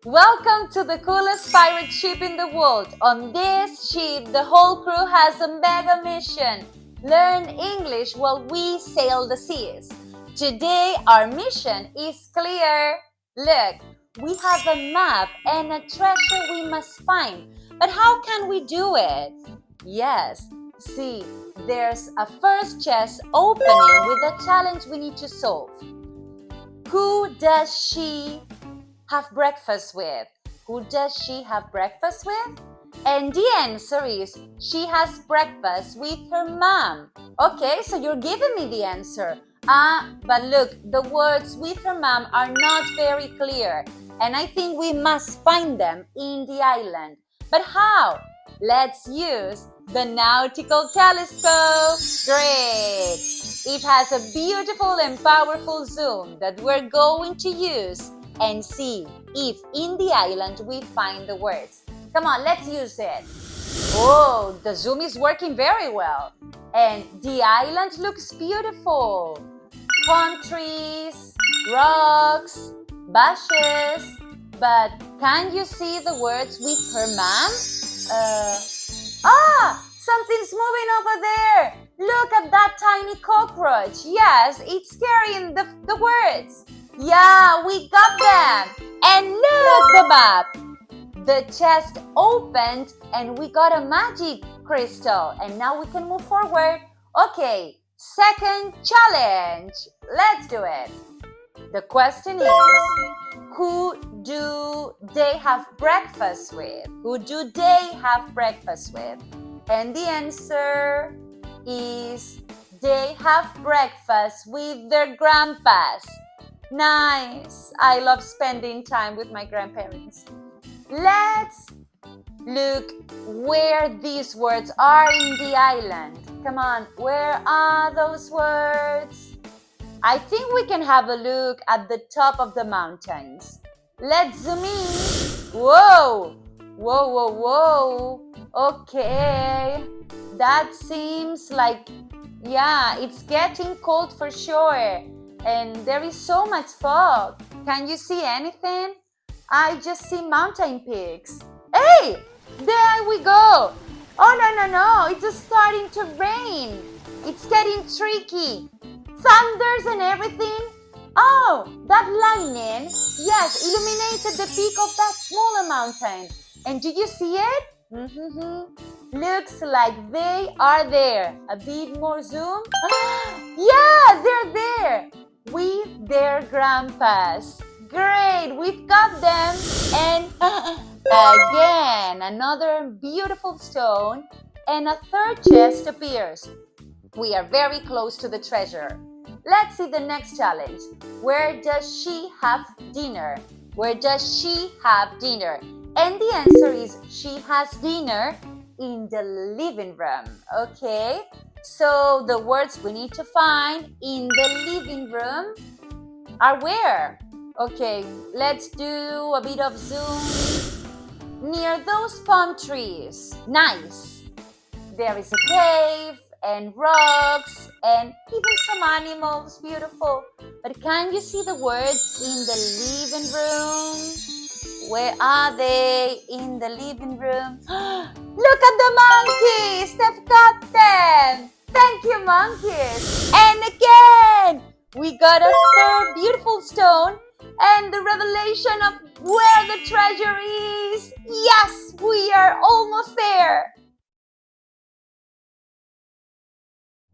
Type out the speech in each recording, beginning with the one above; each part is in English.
Welcome to the coolest pirate ship in the world. On this ship, the whole crew has a mega mission. Learn English while we sail the seas. Today, our mission is clear. Look, we have a map and a treasure we must find. But how can we do it? Yes, see, there's a first chest opening with a challenge we need to solve. Who does she have breakfast with? Who does she have breakfast with? And the answer is she has breakfast with her mom. Okay, so you're giving me the answer. But look, the words with her mom are not very clear. And I think we must find them in the island. But how? Let's use the nautical telescope. Great! It has a beautiful and powerful zoom that we're going to use and see if in the island we find the words. Come on, let's use it. Oh, the zoom is working very well. And the island looks beautiful. Palm trees, rocks, bushes. But can you see the words with her mom? Something's moving over there. Look at that tiny cockroach. Yes, it's carrying the words. Yeah, we got them. And look, the map. The chest opened and we got a magic crystal. And now we can move forward. Okay, second challenge. Let's do it. The question is, who do they have breakfast with? Who do they have breakfast with? And the answer is they have breakfast with their grandpas. Nice! I love spending time with my grandparents. Let's look where these words are in the island. Come on, where are those words? I think we can have a look at the top of the mountains. Let's zoom in. Whoa! Whoa, whoa, whoa. Okay. That seems like, yeah, it's getting cold for sure. And there is so much fog. Can you see anything? I just see mountain peaks. Hey! There we go! Oh, no. It's starting to rain. It's getting tricky. Thunders and everything. Oh, that lightning, yes, illuminated the peak of that smaller mountain. And do you see it? Looks like they are there. A bit more zoom. Yeah, they're there with their grandpas. Great, we've got them. And again, another beautiful stone and a third chest appears. We are very close to the treasure. Let's see the next challenge. Where does she have dinner? Where does she have dinner? And the answer is she has dinner in the living room. Okay? So the words we need to find in the living room are where? Okay, let's do a bit of zoom. Near those palm trees. Nice. There is a cave and rocks and even some animals. Beautiful. But can you see the words in the living room? Where are they in the living room? Look at the monkeys! They've got them! Thank you, monkeys! And again, we got a third beautiful stone and the revelation of where the treasure is. Yes, we are almost there.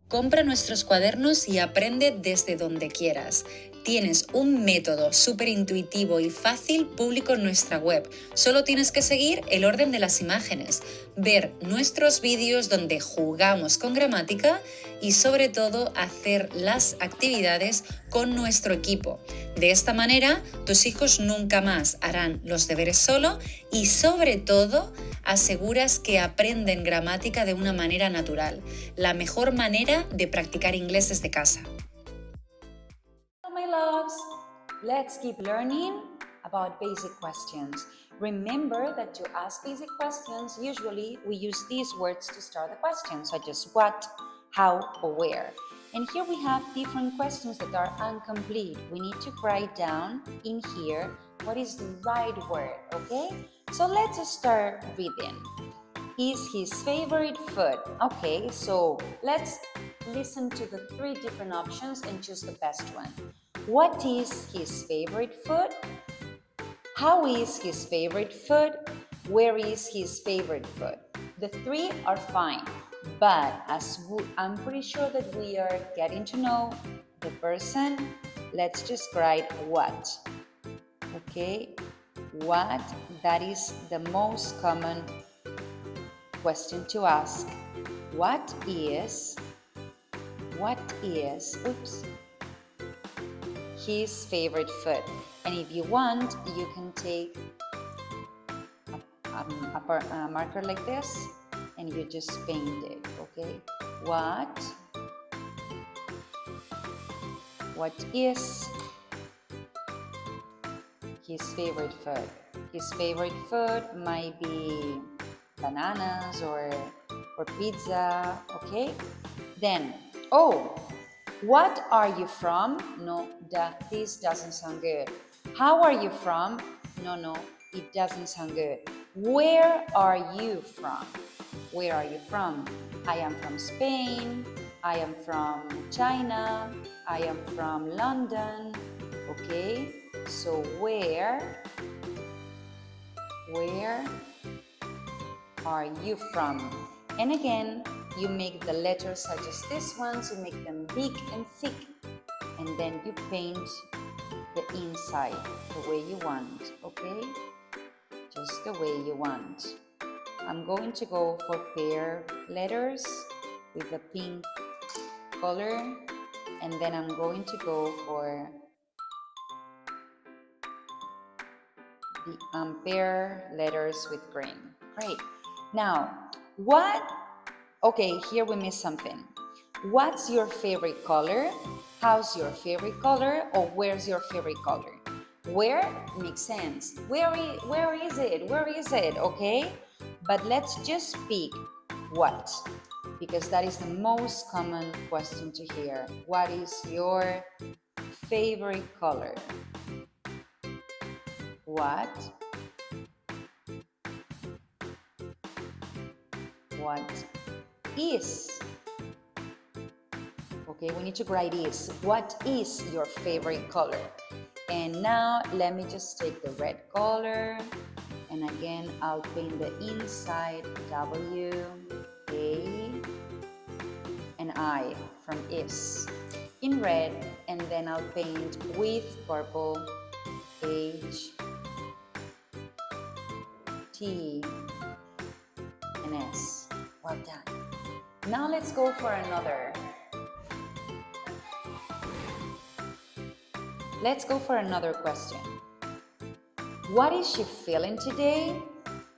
Compra nuestros cuadernos y aprende desde donde quieras. Tienes un método súper intuitivo y fácil público en nuestra web. Solo tienes que seguir el orden de las imágenes, ver nuestros vídeos donde jugamos con gramática y sobre todo hacer las actividades con nuestro equipo. De esta manera, tus hijos nunca más harán los deberes solo y sobre todo aseguras que aprenden gramática de una manera natural, la mejor manera de practicar inglés desde casa. Hello, my loves. Let's keep learning about basic questions. Remember that to ask basic questions, usually we use these words to start the question, such as what, how, or where. And here we have different questions that are incomplete. We need to write down in here what is the right word, okay? So let's start reading. Is his favorite food? Okay, so let's listen to the 3 different options and choose the best one. What is his favorite food? How is his favorite food? Where is his favorite food? The 3 are fine, but I'm pretty sure that we are getting to know the person, let's just write what. Okay, what, that is the most common question to ask. What is his favorite food? And if you want, you can take a marker like this and you just paint it, okay? What is his favorite food? His favorite food might be bananas or pizza, okay? Then, what are you from? No, this doesn't sound good. How are you from? No, it doesn't sound good. Where are you from? Where are you from? I am from Spain. I am from China. I am from London. Okay, so where are you from? And again, you make the letters such as this ones, you make them big and thick, and then you paint the inside the way you want, okay? Just the way you want. I'm going to go for pair letters with the pink color, and then I'm going to go for the pair letters with green. Great. Now, okay, here we missed something. What's your favorite color? How's your favorite color? Or where's your favorite color? Where makes sense. Where is it? Where is it? Okay? But let's just pick what, because that is the most common question to hear. What is your favorite color? What is? Okay, we need to write is. What is your favorite color? And now let me just take the red color, and again I'll paint the inside W, A, and I from is in red, and then I'll paint with purple H, T, and S. Well done. Now let's go for another. Let's go for another question. What is she feeling today?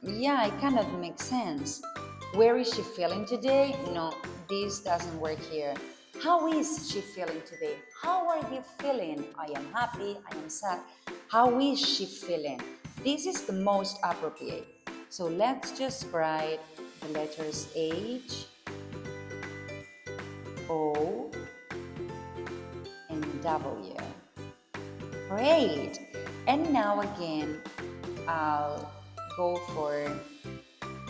Yeah, it kind of makes sense. Where is she feeling today? No, this doesn't work here. How is she feeling today? How are you feeling? I am happy, I am sad. How is she feeling? This is the most appropriate. So let's just write the letters H, O, and W. Great! And now again, I'll go for,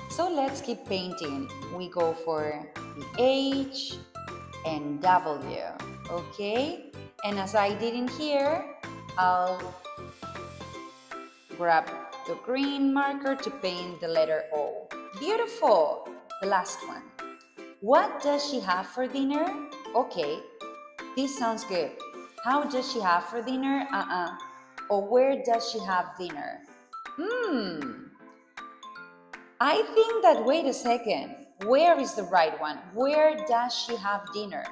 so let's keep painting. We go for the H and W, okay? And as I did in here, I'll grab the green marker to paint the letter O. Beautiful! The last one. What does she have for dinner? Okay, this sounds good. How does she have for dinner? Or where does she have dinner? I think that, wait a second, where is the right one? Where does she have dinner?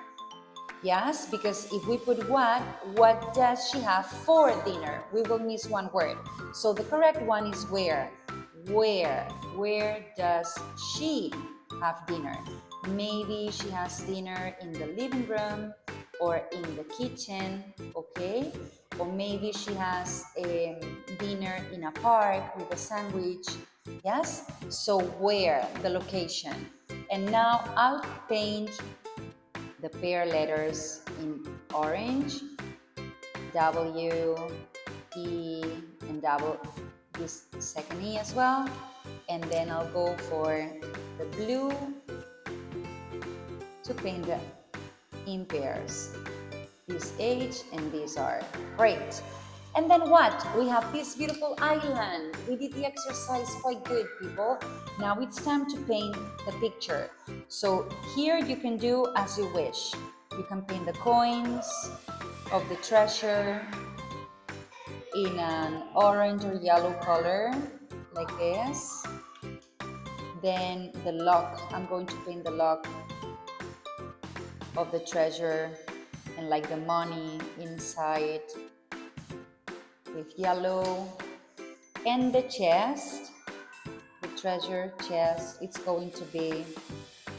Yes, because if we put what does she have for dinner? We will miss one word. So the correct one is where. Where does she have dinner? Maybe she has dinner in the living room or in the kitchen, okay? Or maybe she has dinner in a park with a sandwich, yes? So where, the location. And now I'll paint the pair letters in orange, W, E, and double this second E as well. And then I'll go for the blue to paint the in pairs. This H and these R. Great. And then what? We have this beautiful island. We did the exercise quite good, people. Now it's time to paint the picture. So here you can do as you wish. You can paint the coins of the treasure in an orange or yellow color, like this. Then the lock, I'm going to paint the lock of the treasure and like the money inside with yellow. And the chest, the treasure chest, it's going to be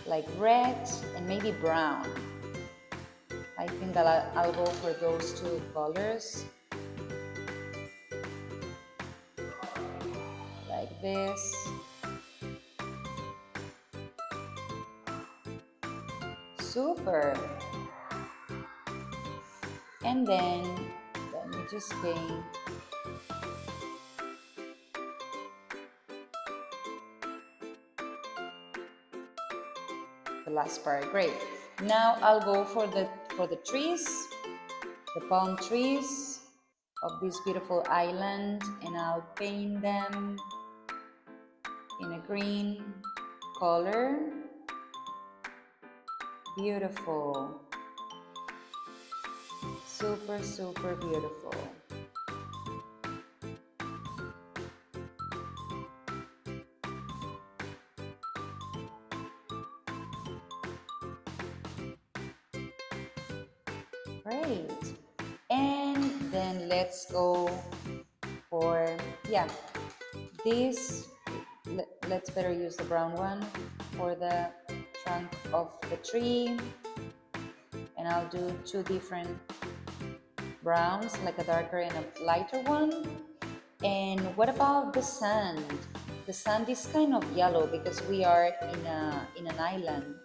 like red and maybe brown. I think that I'll go for those two colors, like this. Super. And then let me just paint the last part. Great. Now I'll go for the trees, the palm trees of this beautiful island, and I'll paint them in a green color. Beautiful. Super, super beautiful. Great. And then let's go for, yeah, this, let's better use the brown one for the trunk of the tree. And I'll do two different browns, like a darker and a lighter one. And what about the sand? The sand is kind of yellow because we are in an island.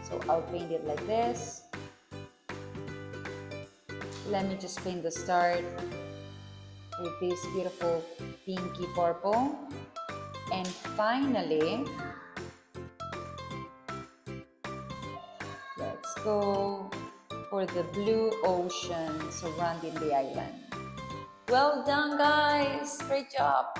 So I'll paint it like this. Let me just paint the start with this beautiful pinky purple. And finally, let's go for the blue ocean surrounding the island. Well done, guys. Great job.